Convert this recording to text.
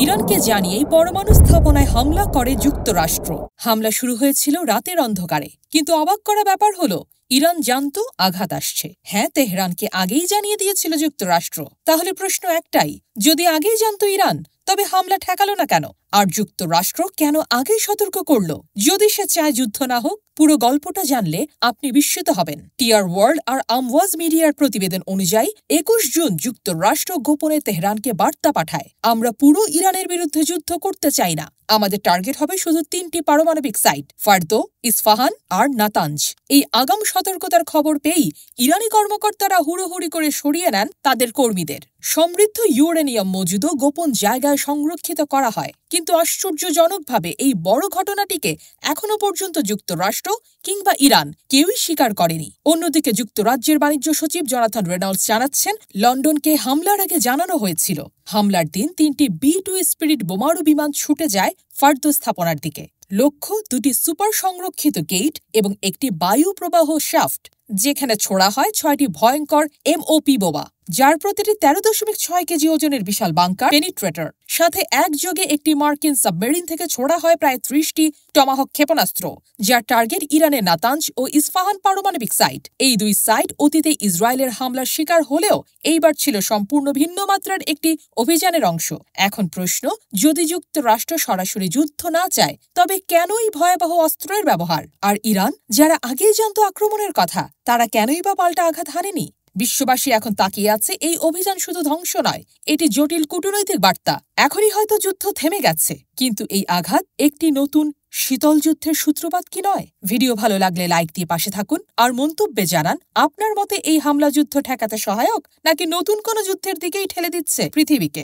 ইরানকে জানিয়েই পরমাণু স্থাপনায় হামলা করে যুক্তরাষ্ট্র। হামলা শুরু হয়েছিল রাতের অন্ধকারে, কিন্তু অবাক করা ব্যাপার হলো ইরান জানত আঘাত আসছে। হ্যাঁ, তেহরানকে আগেই জানিয়ে দিয়েছিল যুক্তরাষ্ট্র। তাহলে প্রশ্ন একটাই, যদি আগেই জানত ইরান, তবে হামলা ঠেকালো না কেন? আর যুক্তরাষ্ট্র কেন আগেই সতর্ক করল? যদি সে চায় যুদ্ধ না হোক, পুরো গল্পটা জানলে আপনি বিস্মিত হবেন। টিআর ওয়ার্ল্ড আর আমওয়াজ মিডিয়ার প্রতিবেদন অনুযায়ী ২১ জুন যুক্তরাষ্ট্র গোপনে তেহরানকে বার্তা পাঠায়, আমরা পুরো ইরানের বিরুদ্ধে যুদ্ধ করতে চাই না। আমাদের টার্গেট হবে শুধু ৩টি পারমাণবিক সাইট, ফার্দো, ইস্পাহান আর নাতাঞ্জ। এই আগাম সতর্কতার খবর পেয়েই ইরানি কর্মকর্তারা হুড়োহুড়ি করে সরিয়ে নেন তাদের কর্মীদের। সমৃদ্ধ ইউরেনিয়াম মজুদও গোপন জায়গায় সংরক্ষিত করা হয়। কিন্তু আশ্চর্যজনকভাবে এই বড় ঘটনাটিকে এখনো পর্যন্ত যুক্তরাষ্ট্র কিংবা ইরান কেউই স্বীকার করেনি। অন্যদিকে যুক্তরাজ্যের বাণিজ্য সচিব জনাথন রেনল্ডস জানাচ্ছেন, লন্ডনকে হামলার আগে জানানো হয়েছিল। হামলার দিন ৩টি B-2 স্পিরিট বোমারু বিমান ছুটে যায় ফার্দো স্থাপনার দিকে। লক্ষ্য 2টি সুপার সংরক্ষিত গেট এবং একটি বায়ু প্রবাহ শ্যাফট, যেখানে ছোড়া হয় 6টি ভয়ঙ্কর MOP বোমা, যার প্রতিটি 13.6 কেজি ওজনের বিশাল বাংকার পেনিট্রেটর। সাথে একযোগে একটি মার্কিন সাবমেরিন থেকে ছোড়া হয় প্রায় 30টি টমাহক ক্ষেপণাস্ত্র, যার টার্গেট ইরানের নাতাঞ্জ ও ইস্পাহান পারমাণবিক সাইট। এই দুই সাইট অতীতে ইসরায়েলের হামলার শিকার হলেও এইবার ছিল সম্পূর্ণ ভিন্ন মাত্রার একটি অভিযানের অংশ। এখন প্রশ্ন, যদি যুক্তরাষ্ট্র সরাসরি যুদ্ধ না চায়, তবে কেনই ভয়াবহ অস্ত্রের ব্যবহার? আর ইরান, যারা আগেই জানত আক্রমণের কথা, তারা কেনই বা পাল্টা আঘাত হানেনি? বিশ্ববাসী এখন তাকিয়ে আছে। এই অভিযান শুধু ধ্বংস নয়, এটি জটিল কূটনৈতিক বার্তা। এখনই হয়তো যুদ্ধ থেমে গেছে, কিন্তু এই আঘাত একটি নতুন শীতল যুদ্ধের সূত্রপাত কি নয়? ভিডিও ভালো লাগলে লাইক দিয়ে পাশে থাকুন আর মন্তব্যে জানান, আপনার মতে এই হামলা যুদ্ধ ঠেকাতে সহায়ক, নাকি নতুন কোনো যুদ্ধের দিকেই ঠেলে দিচ্ছে পৃথিবীকে?